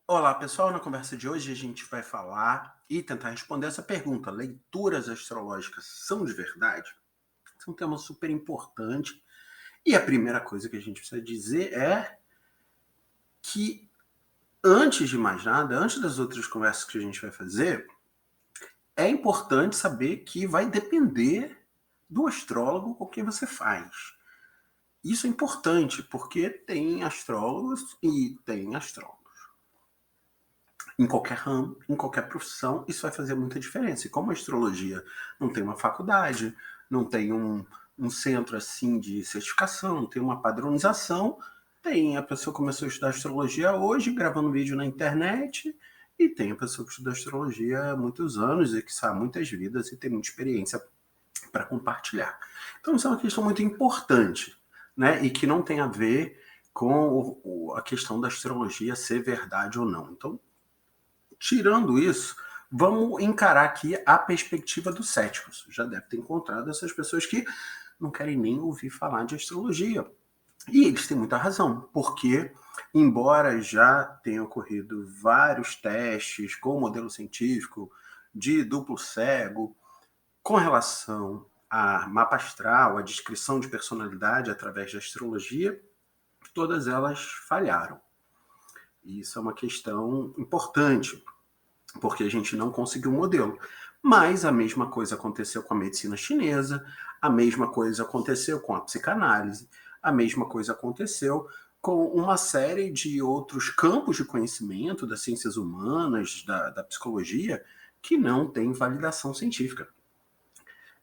Olá, pessoal. Na conversa de hoje a gente vai falar e tentar responder essa pergunta: leituras astrológicas são de verdade? Esse é um tema super importante. E a primeira coisa que a gente precisa dizer é que, antes de mais nada, antes das outras conversas que a gente vai fazer, é importante saber que vai depender do astrólogo com quem você faz. Isso é importante porque tem astrólogos e tem astrólogos. Em qualquer ramo, em qualquer profissão, isso vai fazer muita diferença. E como a astrologia não tem uma faculdade, não tem um centro assim de certificação, não tem uma padronização, tem a pessoa que começou a estudar astrologia hoje, gravando vídeo na internet, e tem a pessoa que estuda astrologia há muitos anos e que sabe muitas vidas e tem muita experiência para compartilhar. Então isso é uma questão muito importante, né? E que não tem a ver com a questão da astrologia ser verdade ou não. Então, tirando isso, vamos encarar aqui a perspectiva dos céticos. Já deve ter encontrado essas pessoas que não querem nem ouvir falar de astrologia. E eles têm muita razão, porque, embora já tenham ocorrido vários testes com o modelo científico de duplo cego com relação a mapa astral, a descrição de personalidade através da astrologia, todas elas falharam. E isso é uma questão importante, porque a gente não conseguiu um modelo. Mas a mesma coisa aconteceu com a medicina chinesa, a mesma coisa aconteceu com a psicanálise, a mesma coisa aconteceu com uma série de outros campos de conhecimento das ciências humanas, da psicologia, que não têm validação científica,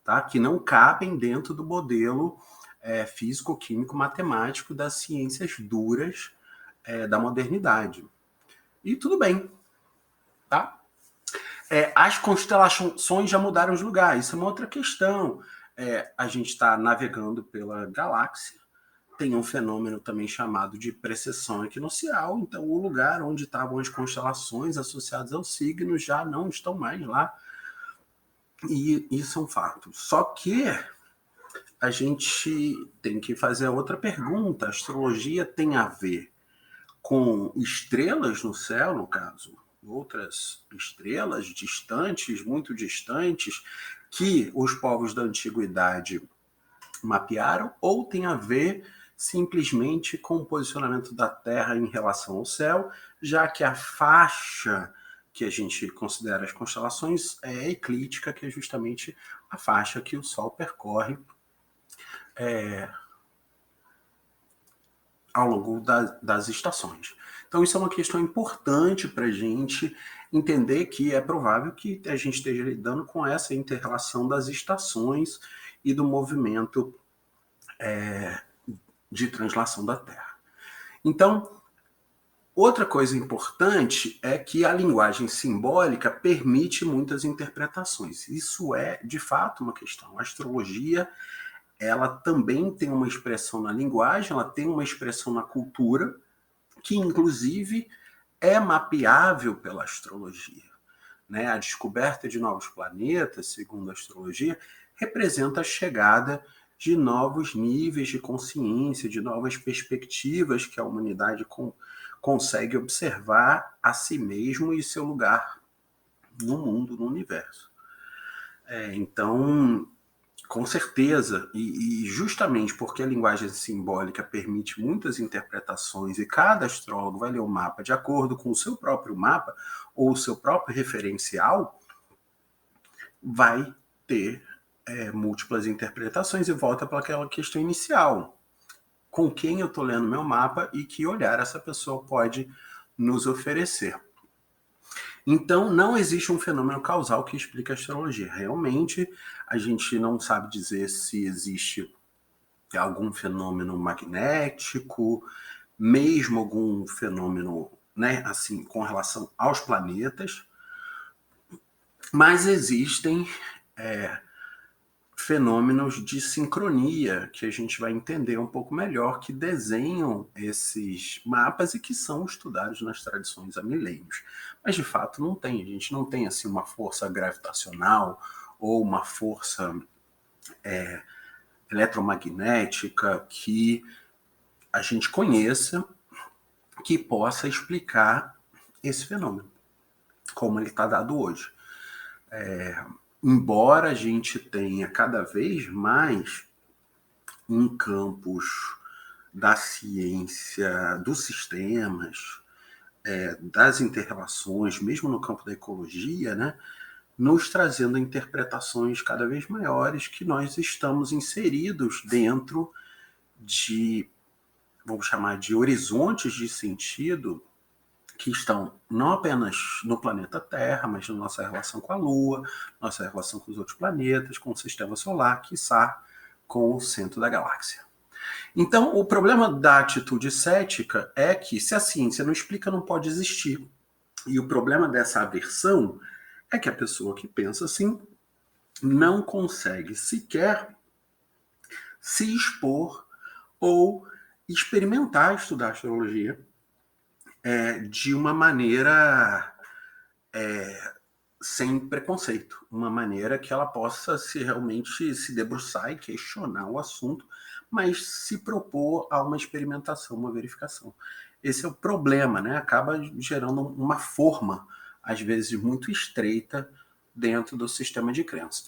tá? Que não cabem dentro do modelo físico, químico, matemático das ciências duras da modernidade. E tudo bem, tá? As constelações já mudaram de lugar, isso é uma outra questão. A gente está navegando pela galáxia, tem um fenômeno também chamado de precessão equinocial, então o lugar onde estavam as constelações associadas aos signos já não estão mais lá, e isso é um fato. Só que a gente tem que fazer outra pergunta: a astrologia tem a ver com estrelas no céu, no caso, outras estrelas distantes, muito distantes, que os povos da antiguidade mapearam, ou tem a ver simplesmente com o posicionamento da Terra em relação ao céu, já que a faixa que a gente considera as constelações é eclíptica, que é justamente a faixa que o Sol percorre ao longo das estações. Então, isso é uma questão importante para a gente entender que é provável que a gente esteja lidando com essa inter-relação das estações e do movimento de translação da Terra. Então, outra coisa importante é que a linguagem simbólica permite muitas interpretações. Isso é, de fato, uma questão. A astrologia, ela também tem uma expressão na linguagem, ela tem uma expressão na cultura, que inclusive é mapeável pela astrologia. Né? A descoberta de novos planetas, segundo a astrologia, representa a chegada de novos níveis de consciência, de novas perspectivas que a humanidade consegue observar a si mesmo e seu lugar no mundo, no universo. Então, com certeza, e justamente porque a linguagem simbólica permite muitas interpretações e cada astrólogo vai ler o mapa de acordo com o seu próprio mapa ou o seu próprio referencial, vai ter múltiplas interpretações e volta para aquela questão inicial. Com quem eu estou lendo meu mapa e que olhar essa pessoa pode nos oferecer. Então, não existe um fenômeno causal que explique a astrologia. Realmente, a gente não sabe dizer se existe algum fenômeno magnético, mesmo algum fenômeno, né, assim, com relação aos planetas, mas existem fenômenos de sincronia que a gente vai entender um pouco melhor, que desenham esses mapas e que são estudados nas tradições há milênios. Mas de fato não tem, a gente não tem assim uma força gravitacional ou uma força eletromagnética que a gente conheça que possa explicar esse fenômeno, como ele está dado hoje. Embora a gente tenha cada vez mais em campos da ciência, dos sistemas, das interrelações, mesmo no campo da ecologia, né, nos trazendo interpretações cada vez maiores que nós estamos inseridos dentro de, vamos chamar de horizontes de sentido que estão não apenas no planeta Terra, mas na nossa relação com a Lua, nossa relação com os outros planetas, com o sistema solar, quiçá com o centro da galáxia. Então, o problema da atitude cética é que, se a ciência não explica, não pode existir. E o problema dessa aversão é que a pessoa que pensa assim não consegue sequer se expor ou experimentar estudar astrologia de uma maneira sem preconceito, uma maneira que ela possa realmente se debruçar e questionar o assunto, mas se propor a uma experimentação, uma verificação. Esse é o problema, né? Acaba gerando uma forma, às vezes muito estreita, dentro do sistema de crenças.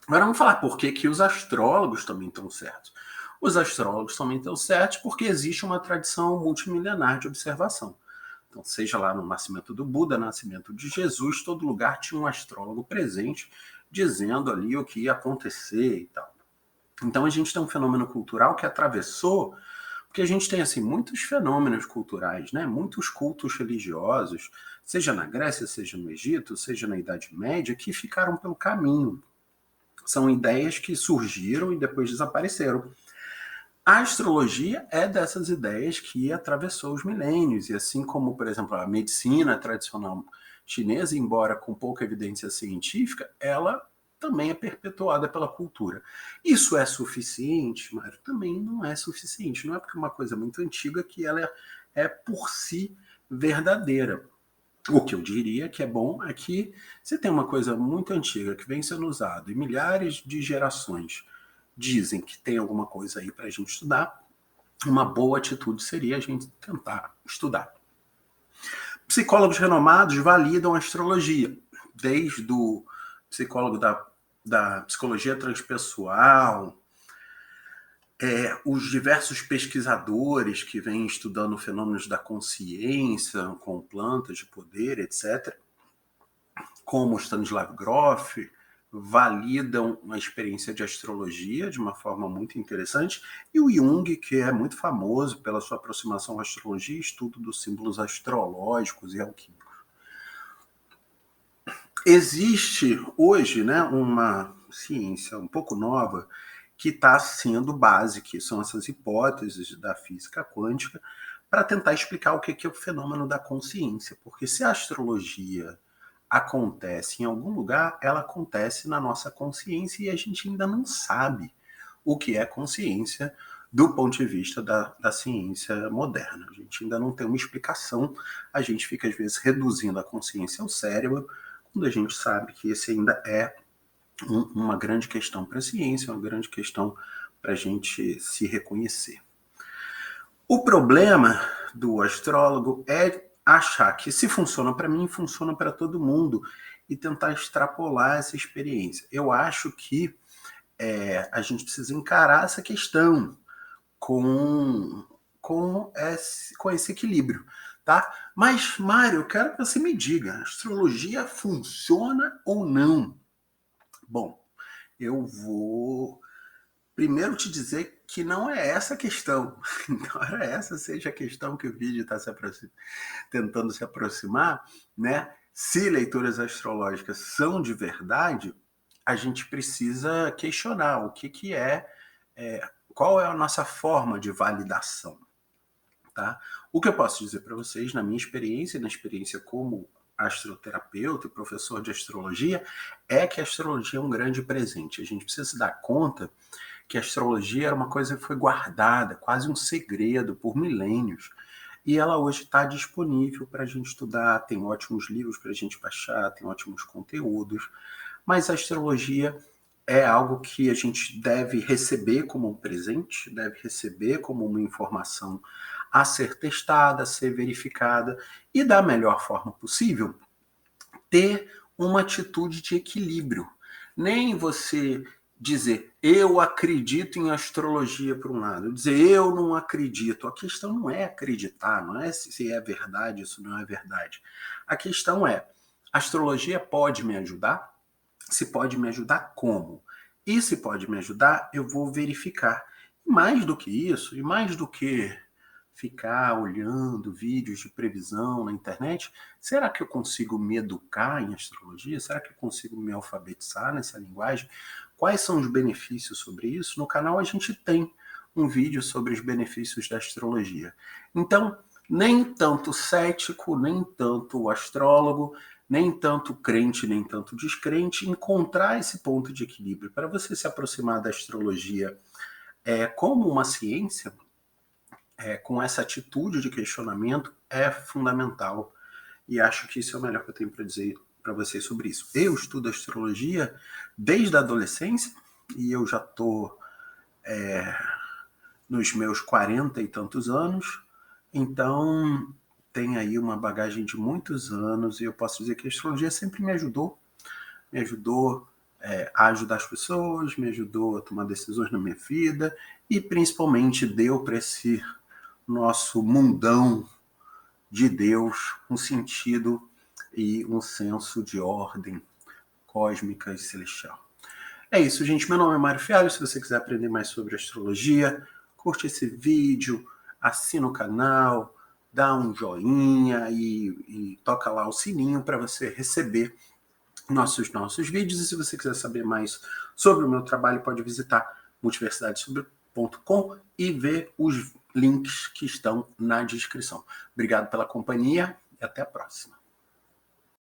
Agora vamos falar por que os astrólogos também estão certos. Os astrólogos também estão certos porque existe uma tradição multimilenar de observação. Então, seja lá no nascimento do Buda, nascimento de Jesus, todo lugar tinha um astrólogo presente, dizendo ali o que ia acontecer e tal. Então, a gente tem um fenômeno cultural que atravessou, porque a gente tem assim muitos fenômenos culturais, né? Muitos cultos religiosos, seja na Grécia, seja no Egito, seja na Idade Média, que ficaram pelo caminho. São ideias que surgiram e depois desapareceram. A astrologia é dessas ideias que atravessou os milênios, e assim como, por exemplo, a medicina tradicional chinesa, embora com pouca evidência científica, ela também é perpetuada pela cultura. Isso é suficiente, Mário? Também não é suficiente. Não é porque é uma coisa muito antiga que ela é por si verdadeira. O que eu diria que é bom é que você tem uma coisa muito antiga que vem sendo usada e milhares de gerações dizem que tem alguma coisa aí para a gente estudar, uma boa atitude seria a gente tentar estudar. Psicólogos renomados validam a astrologia, desde o psicólogo da psicologia transpessoal, os diversos pesquisadores que vêm estudando fenômenos da consciência com plantas de poder, etc., como Stanislav Grof, validam a experiência de astrologia de uma forma muito interessante, e o Jung, que é muito famoso pela sua aproximação à astrologia e estudo dos símbolos astrológicos e alquímicos. Existe hoje, né, uma ciência um pouco nova que está sendo base, que são essas hipóteses da física quântica, para tentar explicar o que é o fenômeno da consciência. Porque se a astrologia acontece em algum lugar, ela acontece na nossa consciência e a gente ainda não sabe o que é consciência do ponto de vista da ciência moderna. A gente ainda não tem uma explicação, a gente fica às vezes reduzindo a consciência ao cérebro, quando a gente sabe que esse ainda é uma grande questão para a ciência, uma grande questão para a gente se reconhecer. O problema do astrólogo é achar que se funciona para mim, funciona para todo mundo e tentar extrapolar essa experiência. Eu acho que a gente precisa encarar essa questão com esse equilíbrio, tá? Mas, Mário, eu quero que você me diga, a astrologia funciona ou não? Bom, eu vou primeiro te dizer que não é essa a questão. Embora essa seja a questão que o vídeo está tentando se aproximar, né? Se leituras astrológicas são de verdade, a gente precisa questionar o que qual é a nossa forma de validação, tá? O que eu posso dizer para vocês, na minha experiência, na experiência como astroterapeuta e professor de astrologia, é que a astrologia é um grande presente. A gente precisa se dar conta que a astrologia era uma coisa que foi guardada, quase um segredo, por milênios. E ela hoje está disponível para a gente estudar, tem ótimos livros para a gente baixar, tem ótimos conteúdos, mas a astrologia é algo que a gente deve receber como um presente, deve receber como uma informação a ser testada, a ser verificada e, da melhor forma possível, ter uma atitude de equilíbrio. Nem você dizer, eu acredito em astrologia por um lado, dizer, eu não acredito. A questão não é acreditar, não é se é verdade, isso não é verdade. A questão é, a astrologia pode me ajudar? Se pode me ajudar, como? E se pode me ajudar, eu vou verificar. E mais do que isso, e mais do que ficar olhando vídeos de previsão na internet, será que eu consigo me educar em astrologia? Será que eu consigo me alfabetizar nessa linguagem? Quais são os benefícios sobre isso? No canal a gente tem um vídeo sobre os benefícios da astrologia. Então, nem tanto cético, nem tanto astrólogo, nem tanto crente, nem tanto descrente, encontrar esse ponto de equilíbrio para você se aproximar da astrologia como uma ciência, com essa atitude de questionamento, é fundamental. E acho que isso é o melhor que eu tenho para dizer para vocês sobre isso. Eu estudo astrologia desde a adolescência e eu já estou nos meus 40 e tantos anos, então tem aí uma bagagem de muitos anos e eu posso dizer que a astrologia sempre me ajudou a ajudar as pessoas, me ajudou a tomar decisões na minha vida e principalmente deu para esse nosso mundão de Deus um sentido e um senso de ordem cósmica e celestial. É isso, gente. Meu nome é Mário Fialho. Se você quiser aprender mais sobre astrologia, curte esse vídeo, assina o canal, dá um joinha e toca lá o sininho para você receber nossos vídeos. E se você quiser saber mais sobre o meu trabalho, pode visitar multiversidadessobre.com e ver os links que estão na descrição. Obrigado pela companhia e até a próxima.